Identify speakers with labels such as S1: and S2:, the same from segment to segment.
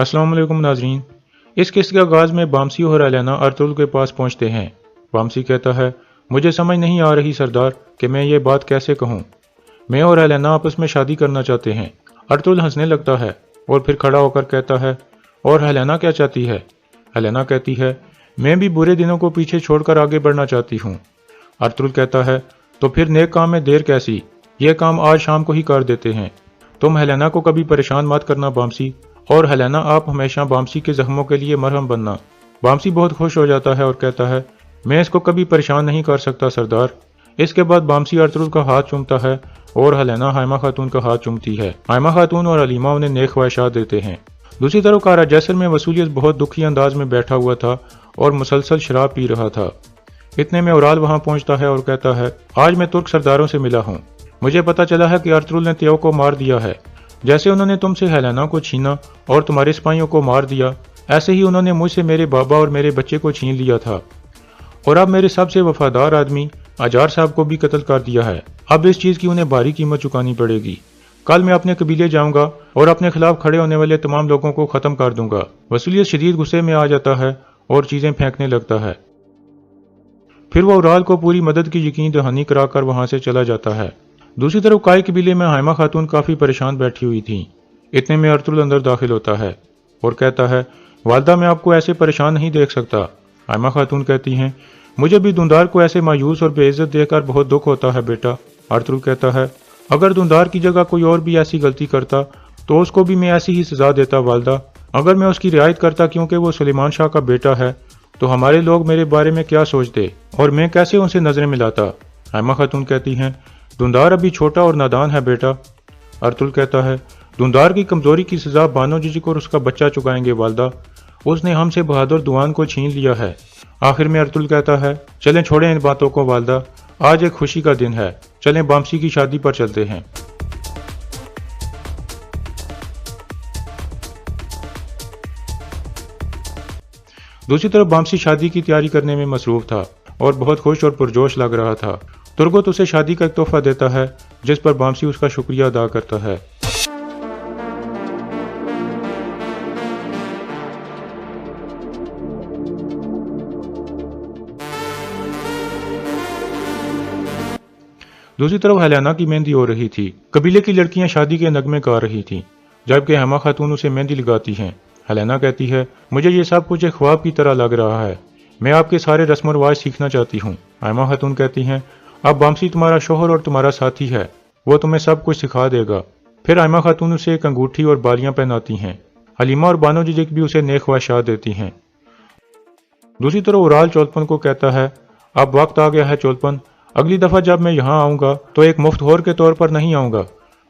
S1: अस्सलाम वालेकुम नाजरीन। इस किस्त के आगाज़ में बामसी और एलेना अर्तुगरुल के पास पहुंचते हैं। बामसी कहता है, मुझे समझ नहीं आ रही सरदार कि मैं ये बात कैसे कहूँ। मैं और एलेना आपस में शादी करना चाहते हैं। अर्तुगरुल हंसने लगता है और फिर खड़ा होकर कहता है, और एलेना क्या चाहती है? एलेना कहती है, मैं भी बुरे दिनों को पीछे छोड़कर आगे बढ़ना चाहती हूँ। अर्तुगरुल कहता है, तो फिर नेक काम में देर कैसी, ये काम आज शाम को ही कर देते हैं। तुम हेलेना को कभी परेशान मत करना बामसी, और हेलेना आप हमेशा बामसी के जख्मों के लिए मरहम बनना। बामसी बहुत खुश हो जाता है और कहता है, मैं इसको कभी परेशान नहीं कर सकता सरदार। इसके बाद बामसी अर्तुगरुल का हाथ चूमता है और हेलेना हाइमा खातून का हाथ चूमती है। हाइमा खातून और अलीमा उन्हें नेक ख्वाहिशात देते हैं। दूसरी तरफ कारा जैसर में वसूलियत बहुत दुखी अंदाज में बैठा हुआ था और मुसलसल शराब पी रहा था। इतने में उराल वहां पहुंचता है और कहता है, आज मैं तुर्क सरदारों से मिला हूँ। मुझे पता चला है कि अर्तुगरुल ने तेओ को मार दिया है। जैसे उन्होंने तुमसे हेलेना को छीना और तुम्हारे सिपाहियों को मार दिया, ऐसे ही उन्होंने मुझसे मेरे बाबा और मेरे बच्चे को छीन लिया था। और अब मेरे सबसे वफादार आदमी अजार साहब को भी कत्ल कर दिया है। अब इस चीज की उन्हें भारी कीमत चुकानी पड़ेगी। कल मैं अपने कबीले जाऊंगा और अपने खिलाफ खड़े होने वाले तमाम लोगों को खत्म कर दूंगा। वसूलियत शदीद गुस्से में आ जाता है और चीजें फेंकने लगता है। फिर वो उराल को पूरी मदद की यकीन दहानी कराकर वहां से चला जाता है। दूसरी तरफ काय कबीले में हाइमा खातून काफी परेशान बैठी हुई थी। इतने में अर्तुगरुल अंदर दाखिल होता है और कहता है, वालदा मैं आपको ऐसे परेशान नहीं देख सकता। हाइमा खातून कहती हैं, मुझे भी दुंदार को ऐसे मायूस और बेइज्जत देखकर बहुत दुख होता है बेटा। अर्तुगरुल कहता है, अगर दुंदार की जगह कोई और भी ऐसी गलती करता तो उसको भी मैं ऐसी ही सजा देता वालदा। अगर मैं उसकी रियायत करता क्योंकि वो सुलेमान शाह का बेटा है तो हमारे लोग मेरे बारे में क्या सोचते और मैं कैसे उनसे नजरें मिलाता। हाइमा खातून कहती हैं, दुंदार अभी छोटा और नादान है बेटा। अर्तुगरुल कहता है, दुंदार की कमजोरी की सजा बानो जिजिक और उसका बच्चा चुकाएंगे वालदा। उसने हमसे बहादुर दुआन को छीन लिया है। आखिर में अर्तुगरुल कहता है, चलें छोड़ें इन बातों को वालदा, आज एक खुशी का दिन है, चलें बामसी की शादी पर चलते हैं। दूसरी तरफ बामसी शादी की तैयारी करने में मसरूफ था और बहुत खुश और पुरजोश लग रहा था। तुर्गुत उसे शादी का एक तोहफा देता है जिस पर बामसी उसका शुक्रिया अदा करता है। दूसरी तरफ हेलेना की मेहंदी हो रही थी। कबीले की लड़कियां शादी के नगमे गा रही थीं, जबकि हाइमा खातून उसे मेहंदी लगाती हैं। हेलेना कहती है, मुझे ये सब कुछ एक ख्वाब की तरह लग रहा है। मैं आपके सारे रस्म व रिवाज सीखना चाहती हूँ। हाइमा खातून कहती हैं, अब बामसी तुम्हारा शोहर और तुम्हारा साथी है, वो तुम्हें सब कुछ सिखा देगा। फिर हाइमा खातून उसे एक अंगूठी और बालियां पहनाती हैं। हलीमा और बानो जिजिक भी उसे नेक ख्वाहिशात देती हैं। दूसरी तरफ उराल चोलपन को कहता है, अब वक्त आ गया है चोलपन, अगली दफा जब मैं यहाँ आऊंगा तो एक मुफ्तखोर के तौर पर नहीं आऊंगा,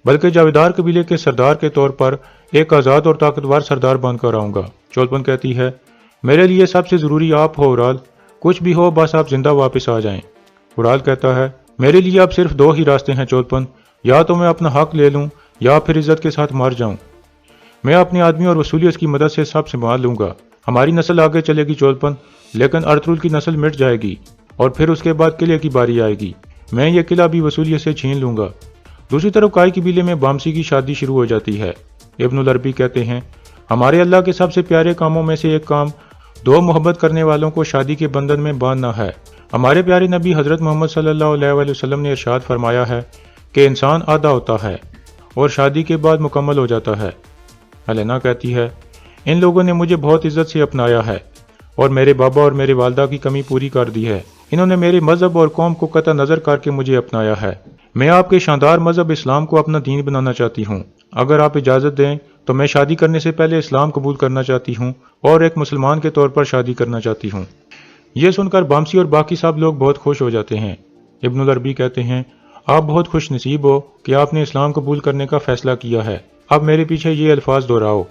S1: बल्कि जावेदार कबीले के सरदार के तौर पर एक आज़ाद और ताकतवर सरदार बनकर आऊंगा। चोलपन कहती है, मेरे लिए सबसे जरूरी आप हो उराल, कुछ भी हो बस आप जिंदा वापस आ जाएं। उराल कहता है, मेरे लिए अब सिर्फ दो ही रास्ते हैं चोलपन, या तो मैं अपना हक ले लूं या फिर इज्जत के साथ मर जाऊं। मैं अपने आदमी और वसूलियत की मदद से सब संभाल लूंगा। हमारी नस्ल आगे चलेगी चोलपन, लेकिन अर्तुगरुल की नस्ल मिट जाएगी और फिर उसके बाद किले की बारी आएगी। मैं ये किला भी वसूलियत से छीन लूंगा। दूसरी तरफ काय कबीले में बामसी की शादी शुरू हो जाती है। इब्नुल अरबी कहते हैं, हमारे अल्लाह के सबसे प्यारे कामों में से एक काम दो मोहब्बत करने वालों को शादी के बंधन में बांधना है। हमारे प्यारे नबी हजरत मोहम्मद सल्लल्लाहु अलैहि वसल्लम ने इरशाद फरमाया है कि इंसान आधा होता है और शादी के बाद मुकम्मल हो जाता है। हेलेना कहती है, इन लोगों ने मुझे बहुत इज्जत से अपनाया है और मेरे बाबा और मेरे वालदा की कमी पूरी कर दी है। इन्होंने मेरे मजहब और कौम को कतई नजर करके मुझे अपनाया है। मैं आपके शानदार मजहब इस्लाम को अपना दीन बनाना चाहती हूँ। अगर आप इजाजत दें तो मैं शादी करने से पहले इस्लाम कबूल करना चाहती हूँ और एक मुसलमान के तौर पर शादी करना चाहती हूँ। ये सुनकर बामसी और बाकी सब लोग बहुत खुश हो जाते हैं। इब्नुल अरबी कहते हैं, आप बहुत खुश नसीब हो कि आपने इस्लाम कबूल करने का फैसला किया है। अब मेरे पीछे ये अल्फाज दोहराओ,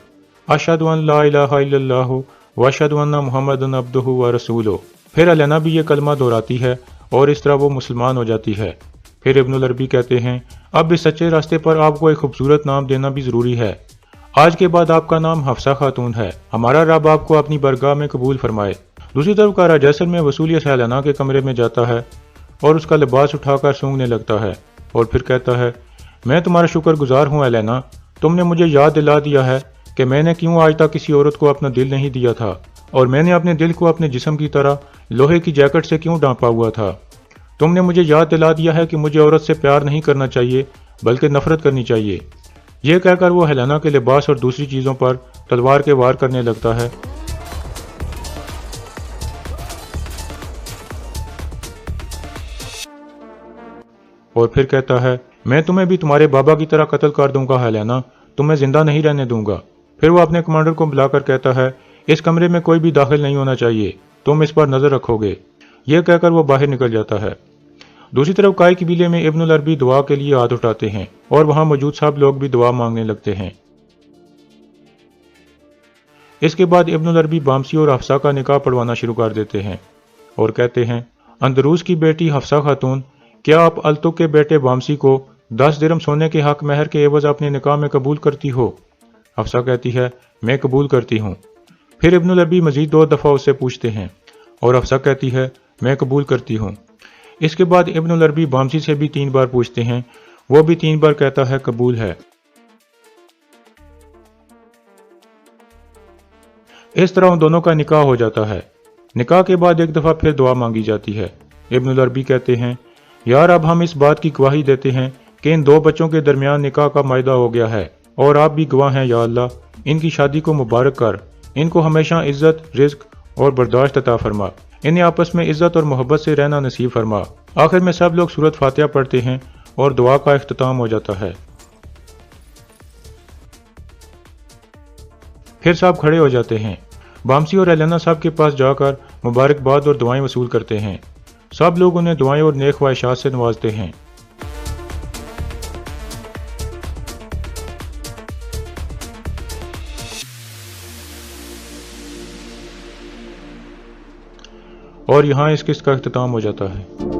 S1: अशहदु अन ला इलाहा इल्लल्लाहु व अशहदु अन्ना मुहम्मदन अब्दुहु व रसूलुहु। फिर हेलेना भी ये कलमा दोहराती है और इस तरह वो मुसलमान हो जाती है। फिर इब्नुल अरबी कहते हैं, अब इस सच्चे रास्ते पर आपको एक खूबसूरत नाम देना भी जरूरी है। आज के बाद आपका नाम हफ्सा खातून है। हमारा रब आपको अपनी बरगाह में कबूल फरमाए। दूसरी तरफ कारा जैसर में वसूलियत हेलेना के कमरे में जाता है और उसका लिबास उठाकर सूंघने लगता है और फिर कहता है, मैं तुम्हारा शुक्रगुजार हूँ हेलेना, तुमने मुझे याद दिला दिया है कि मैंने क्यों आज तक किसी औरत को अपना दिल नहीं दिया था, और मैंने अपने दिल को अपने जिस्म की तरह लोहे की जैकेट से क्यों ढांपा हुआ था। तुमने मुझे याद दिला दिया है कि मुझे औरत से प्यार नहीं करना चाहिए बल्कि नफरत करनी चाहिए। यह कहकर वो हेलेना के लिबास और दूसरी चीज़ों पर तलवार के वार करने लगता है। और फिर कहता है, मैं तुम्हें भी तुम्हारे बाबा की तरह कत्ल कर दूंगा हेलेना, तुम्हें जिंदा नहीं रहने दूंगा। फिर वो अपने कमांडर को बुलाकर कहता है, इस कमरे में कोई भी दाखिल नहीं होना चाहिए, तुम इस पर नजर रखोगे। यह कहकर वो बाहर निकल जाता है। दूसरी तरफ काई कबीले में इब्नुल अरबी दुआ के लिए हाथ उठाते हैं और वहां मौजूद सब लोग भी दुआ मांगने लगते हैं। इसके बाद इब्नुल अरबी बामसी और हफ्सा का निकाह पढ़वाना शुरू कर देते हैं और कहते हैं, अंदरूस की बेटी हफ्सा खातून, क्या आप अलतुक के बेटे बामसी को 10 दिरहम सोने के हक महर के एवज अपने निकाह में कबूल करती हो? हफ्सा कहती है, मैं कबूल करती हूँ। फिर इब्नुल अरबी मजीद 2 दफ़ा उससे पूछते हैं और हफ्सा कहती है, मैं कबूल करती हूँ। इसके बाद इब्नुल अरबी बामसी से भी 3 बार पूछते हैं, वो भी 3 बार कहता है कबूल है। इस तरह उन दोनों का निकाह हो जाता है। निकाह के बाद एक दफ़ा फिर दुआ मांगी जाती है। इब्नुल अरबी कहते हैं, यार अब हम इस बात की गवाही देते हैं कि इन 2 बच्चों के दरमियान निकाह का मायदा हो गया है, और आप भी गवाह हैं या अल्लाह, इनकी शादी को मुबारक कर, इनको हमेशा इज्जत, रिज्क और बर्दाश्त अता फरमा, इन्हें आपस में इज्जत और मोहब्बत से रहना नसीब फरमा। आखिर में सब लोग सूरत फातिहा पढ़ते हैं और दुआ का इख्तिताम हो जाता है। फिर सब खड़े हो जाते हैं। बामसी और हेलेना साहब के पास जाकर मुबारकबाद और दुआएं वसूल करते हैं। सब लोग उन्हें दुआएं और नेक ख्वाहिशात से नवाजते हैं। और यहाँ इस किस्त का इख्तिताम हो जाता है।